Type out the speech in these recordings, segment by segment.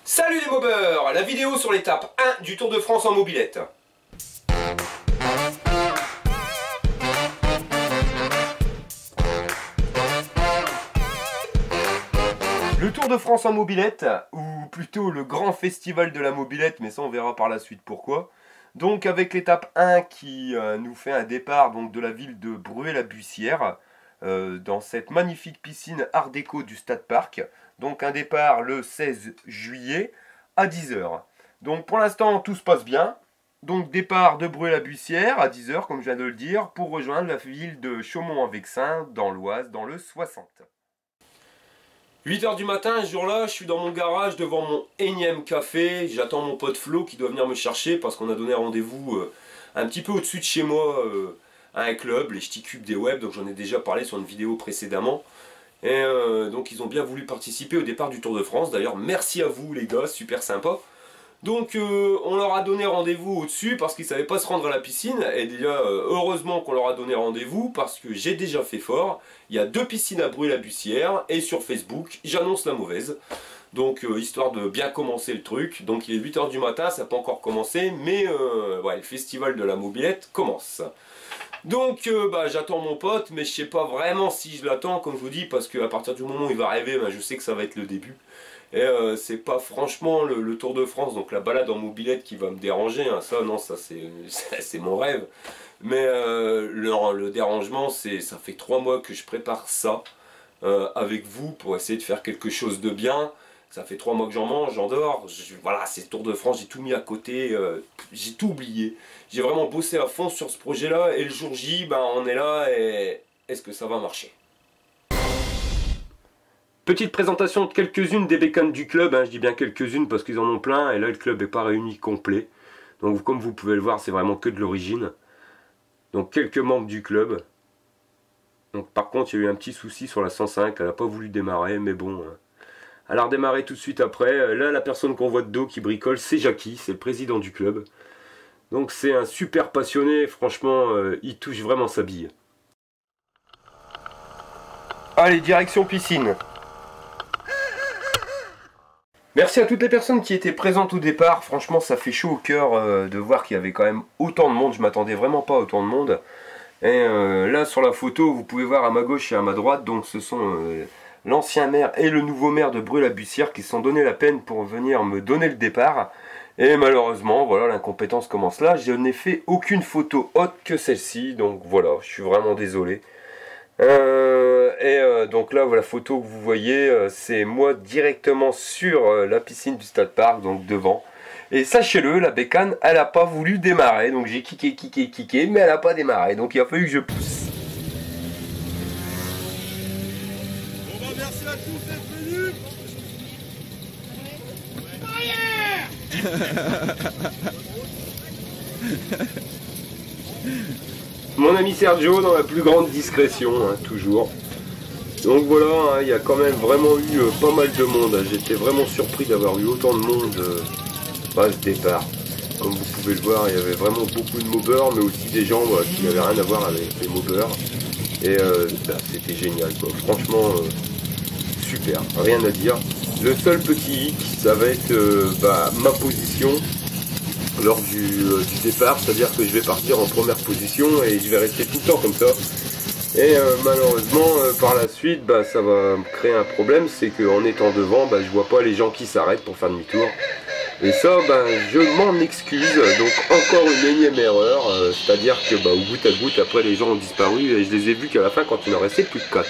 Salut les mobeurs! La vidéo sur l'étape 1 du Tour de France en mobilette. Le Tour de France en mobilette, ou plutôt le grand festival de la mobilette, mais ça on verra par la suite pourquoi. Donc avec l'étape 1 qui nous fait un départ donc, de la ville de Bruay-la-Bussière, dans cette magnifique piscine art déco du Stade Parc. Donc un départ le 16 juillet à 10 h. Donc pour l'instant tout se passe bien. Donc départ de Bruay-la-Bussière à 10 h comme je viens de le dire, pour rejoindre la ville de Chaumont-en-Vexin dans l'Oise dans le 60. 8 h du matin, ce jour-là, je suis dans mon garage devant mon énième café. J'attends mon pote Flo qui doit venir me chercher parce qu'on a donné rendez-vous un petit peu au-dessus de chez moi à un club, les Ch'tis Cubes des Web. Donc j'en ai déjà parlé sur une vidéo précédemment. Et donc ils ont bien voulu participer au départ du Tour de France. D'ailleurs, merci à vous les gars, super sympa. Donc on leur a donné rendez-vous au-dessus parce qu'ils ne savaient pas se rendre à la piscine. Et déjà, heureusement qu'on leur a donné rendez-vous parce que j'ai déjà fait fort. Il y a 2 piscines à Bruay-la-Bussière et sur Facebook, j'annonce la mauvaise. Donc histoire de bien commencer le truc. Donc il est 8 h du matin, ça n'a pas encore commencé. Mais ouais, le festival de la mobilette commence. Donc j'attends mon pote, mais je sais pas vraiment si je l'attends, comme je vous dis, parce qu'à partir du moment où il va arriver, je sais que ça va être le début. Et c'est pas franchement le Tour de France, donc la balade en mobilette qui va me déranger, hein. Ça non, ça c'est mon rêve. Mais le dérangement, ça fait 3 mois que je prépare ça avec vous pour essayer de faire quelque chose de bien. Ça fait 3 mois que j'en mange, j'en dors. Voilà, c'est le Tour de France, j'ai tout mis à côté, j'ai tout oublié. J'ai vraiment bossé à fond sur ce projet-là et le jour J, on est là et est-ce que ça va marcher? Petite présentation de quelques-unes des bécanes du club, je dis bien quelques-unes parce qu'ils en ont plein et là le club n'est pas réuni complet. Donc comme vous pouvez le voir, c'est vraiment que de l'origine. Donc quelques membres du club. Donc par contre, il y a eu un petit souci sur la 105, elle n'a pas voulu démarrer, mais bon... Elle a redémarré tout de suite après. Là, la personne qu'on voit de dos qui bricole, c'est Jackie, c'est le président du club. Donc c'est un super passionné, franchement, il touche vraiment sa bille. Allez, direction piscine. Merci à toutes les personnes qui étaient présentes au départ. Franchement, ça fait chaud au cœur de voir qu'il y avait quand même autant de monde. Je m'attendais vraiment pas à autant de monde. Et là, sur la photo, vous pouvez voir à ma gauche et à ma droite, donc ce sont... l'ancien maire et le nouveau maire de Bruay-la-Bussière qui se sont donné la peine pour venir me donner le départ. Et malheureusement, voilà, l'incompétence commence là. Je n'ai fait aucune photo haute que celle-ci. Donc voilà, je suis vraiment désolé. Donc là, la photo que vous voyez, c'est moi directement sur la piscine du Stade Parc, donc devant. Et sachez-le, la bécane, elle n'a pas voulu démarrer. Donc j'ai kické, mais elle n'a pas démarré. Donc il a fallu que je pousse. Merci à tous d'être venus. Mon ami Sergio dans la plus grande discrétion, toujours. Donc voilà, il y a quand même vraiment eu pas mal de monde. J'étais vraiment surpris d'avoir eu autant de monde à ce départ. Comme vous pouvez le voir, il y avait vraiment beaucoup de mobeurs, mais aussi des gens qui n'avaient rien à voir avec les mobeurs. Et c'était génial, quoi. Franchement... super, rien à dire. Le seul petit hic, ça va être ma position lors du départ, c'est-à-dire que je vais partir en première position et je vais rester tout le temps comme ça. Et malheureusement, par la suite, ça va me créer un problème, c'est qu'en étant devant, je vois pas les gens qui s'arrêtent pour faire demi-tour. Et ça, je m'en excuse, donc encore une énième erreur, c'est-à-dire que au goutte à goutte, après les gens ont disparu et je les ai vus qu'à la fin quand il en restait plus de 4.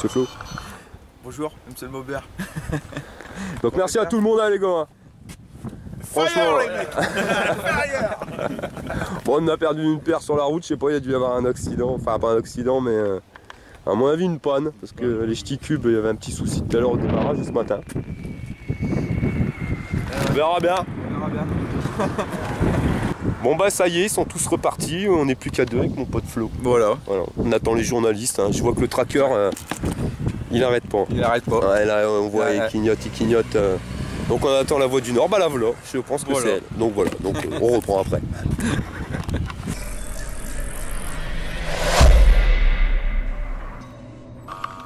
monsieur Flo. Bonjour, monsieur le Maubert. Donc merci à tout le monde, hein, les gars. Hein. Franchement, les mecs. bon, on a perdu une paire sur la route, je sais pas, il y a dû y avoir un accident, enfin pas un accident, mais à mon avis une panne, parce que les ch'tis cubes, il y avait un petit souci tout à l'heure au démarrage ce matin. On verra bien. Bon bah ça y est, ils sont tous repartis, on n'est plus qu'à deux avec mon pote Flo. Voilà. On attend les journalistes, hein. Je vois que le tracker, il n'arrête pas. Il n'arrête pas. Ouais, là on voit, il clignote. Donc on attend la voie du Nord, bah la voilà, je pense que c'est elle. Donc voilà, donc on reprend après.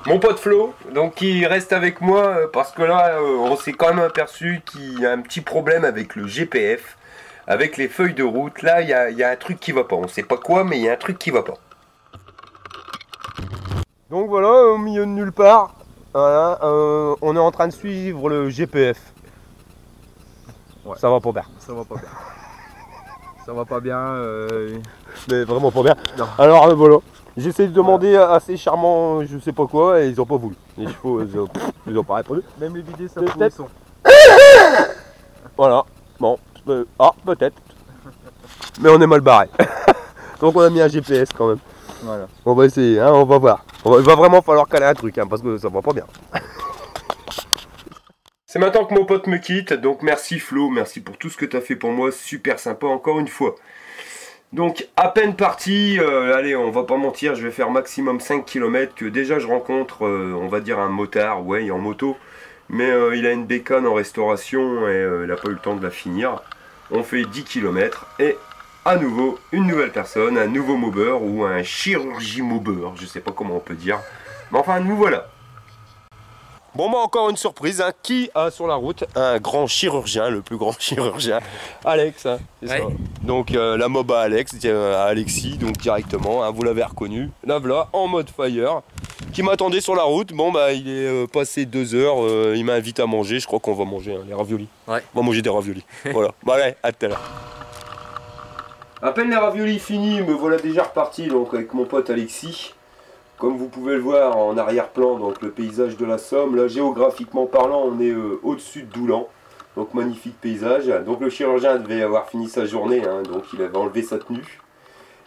Mon pote Flo, donc qui reste avec moi parce que là on s'est quand même aperçu qu'il y a un petit problème avec le GPF, avec les feuilles de route. Là il y a un truc qui va pas, on sait pas quoi mais il y a un truc qui va pas. Donc voilà, au milieu de nulle part, voilà, on est en train de suivre le GPF. Ouais. Ça va pas bien. Ça va pas bien. Ça va pas bien. Mais vraiment pas bien. Non. Alors voilà. J'essaie de demander à ces charmants je sais pas quoi et ils ont pas voulu. Les chevaux ils ont pas répondu. Même les vidéos ça fout le son. Voilà. Bon. Peut-être. Mais on est mal barré. Donc on a mis un GPS quand même. Voilà. On va essayer, hein, on va voir. Il va vraiment falloir caler un truc hein, parce que ça va pas bien. C'est maintenant que mon pote me quitte, donc merci Flo, merci pour tout ce que tu as fait pour moi, super sympa encore une fois. Donc à peine parti, allez on va pas mentir, je vais faire maximum 5 km, que déjà je rencontre, on va dire un motard, ouais en moto, mais il a une bécane en restauration et il n'a pas eu le temps de la finir. On fait 10 km et à nouveau une nouvelle personne, un nouveau mobber ou un chirurgie mobber, je sais pas comment on peut dire, mais enfin nous voilà. Bon bah encore une surprise, hein. Qui a sur la route un grand chirurgien, le plus grand chirurgien, Alex, hein, c'est ça. Donc la mob à Alex, à Alexis, donc directement, hein, vous l'avez reconnu, la voilà, en mode fire, qui m'attendait sur la route. Bon bah il est passé 2 heures, il m'invite à manger, je crois qu'on va manger hein, les raviolis. Ouais. On va manger des raviolis, voilà, bah allez, à tout à l'heure. À peine les raviolis finis, me voilà déjà reparti donc avec mon pote Alexis. Comme vous pouvez le voir en arrière-plan, donc le paysage de la Somme, là géographiquement parlant on est au-dessus de Doulan, donc magnifique paysage. Donc le chirurgien devait avoir fini sa journée, hein, donc il avait enlevé sa tenue.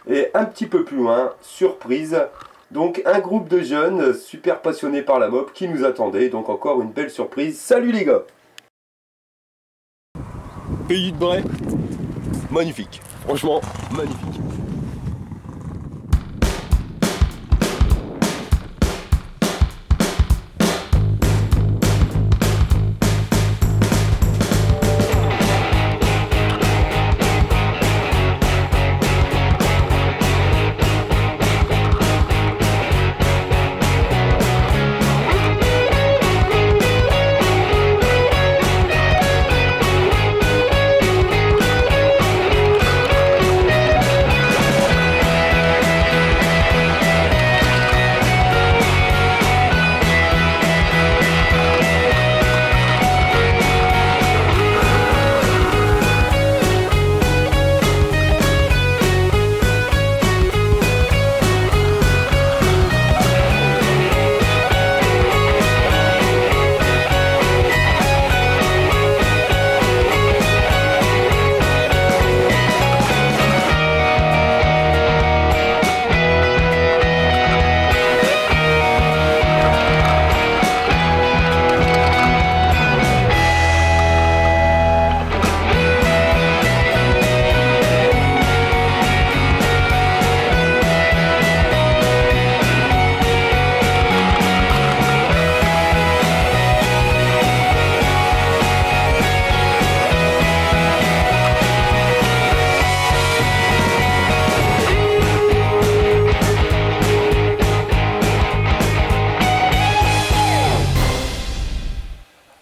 Et un petit peu plus loin, surprise, donc un groupe de jeunes super passionnés par la mob qui nous attendaient, donc encore une belle surprise. Salut les gars! Pays de Bray, magnifique, franchement magnifique.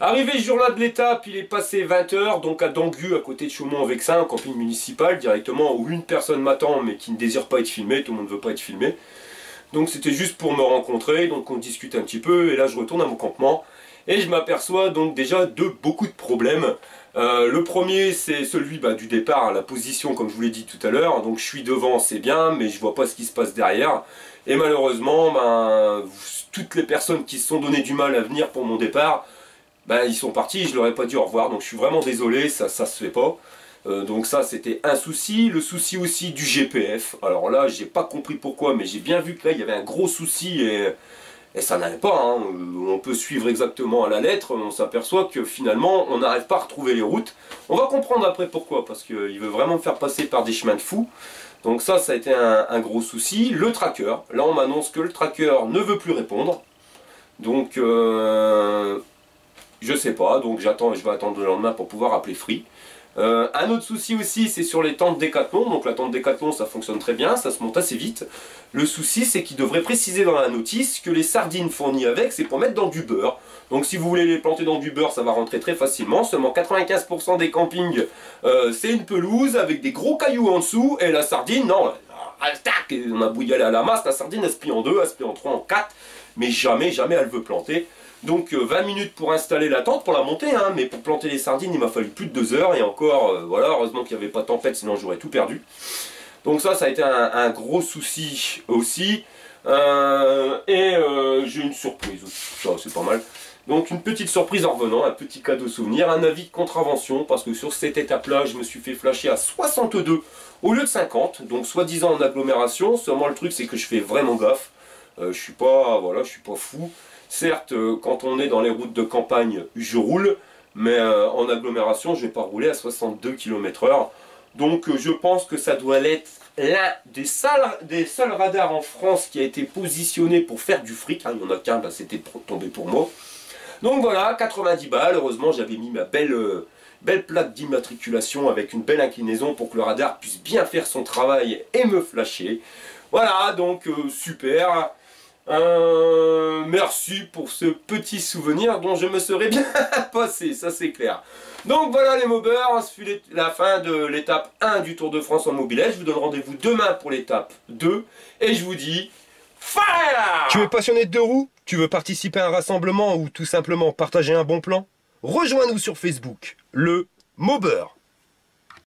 Arrivé ce jour-là de l'étape, il est passé 20 h, donc à Dangu, à côté de Chaumont-en-Vexin, un camping municipal directement, où une personne m'attend mais qui ne désire pas être filmée, tout le monde ne veut pas être filmé. Donc c'était juste pour me rencontrer, donc on discute un petit peu, et là je retourne à mon campement. et je m'aperçois donc déjà de beaucoup de problèmes. Le premier, c'est celui du départ, la position comme je vous l'ai dit tout à l'heure. Donc je suis devant, c'est bien, mais je vois pas ce qui se passe derrière. Et malheureusement, toutes les personnes qui se sont donné du mal à venir pour mon départ, ils sont partis, je leur ai pas dit au revoir. Donc je suis vraiment désolé, ça se fait pas. Donc ça c'était un souci. Le souci aussi du GPF. Alors là, j'ai pas compris pourquoi, mais j'ai bien vu que là il y avait un gros souci et ça n'allait pas, hein. On peut suivre exactement à la lettre, on s'aperçoit que finalement on n'arrive pas à retrouver les routes. On va comprendre après pourquoi, parce qu'il veut vraiment me faire passer par des chemins de fous. Donc ça a été un gros souci. Le tracker, là on m'annonce que le tracker ne veut plus répondre. Donc je sais pas, donc je vais attendre le lendemain pour pouvoir appeler Free. Un autre souci aussi, c'est sur les tentes Décathlon. Donc la tente Décathlon, ça fonctionne très bien, ça se monte assez vite. Le souci, c'est qu'il devrait préciser dans la notice que les sardines fournies avec, c'est pour mettre dans du beurre. Donc si vous voulez les planter dans du beurre, ça va rentrer très facilement. Seulement 95% des campings, c'est une pelouse avec des gros cailloux en dessous. Et la sardine, non, tac, on a bouillé à la masse, la sardine, elle se plie en 2, elle se plie en 3, en 4. Mais jamais, jamais elle veut planter. Donc 20 minutes pour installer la tente, pour la monter, hein, mais pour planter les sardines il m'a fallu plus de 2 heures et encore, voilà, heureusement qu'il n'y avait pas de tempête, sinon j'aurais tout perdu. Donc ça a été un gros souci aussi. J'ai une surprise aussi, ça c'est pas mal. Donc une petite surprise en revenant, un petit cadeau souvenir, un avis de contravention, parce que sur cette étape-là, je me suis fait flasher à 62 au lieu de 50, donc soi-disant en agglomération, seulement le truc c'est que je fais vraiment gaffe. Je suis pas fou. Certes, quand on est dans les routes de campagne, je roule, mais en agglomération, je ne vais pas rouler à 62 km/h. Donc je pense que ça doit être l'un des seuls radars en France qui a été positionné pour faire du fric. Hein, il n'y en a qu'un, c'était tombé pour moi. Donc voilà, 90 balles. Heureusement, j'avais mis ma belle plaque d'immatriculation avec une belle inclinaison pour que le radar puisse bien faire son travail et me flasher. Voilà, donc super. Merci pour ce petit souvenir dont je me serais bien passé, ça c'est clair. Donc voilà les mobbers, ce fut la fin de l'étape 1 du Tour de France en mobilette. Je vous donne rendez-vous demain pour l'étape 2 et je vous dis fire! Tu es passionné de deux roues? Tu veux participer à un rassemblement ou tout simplement partager un bon plan? Rejoins-nous sur Facebook, le Mobber.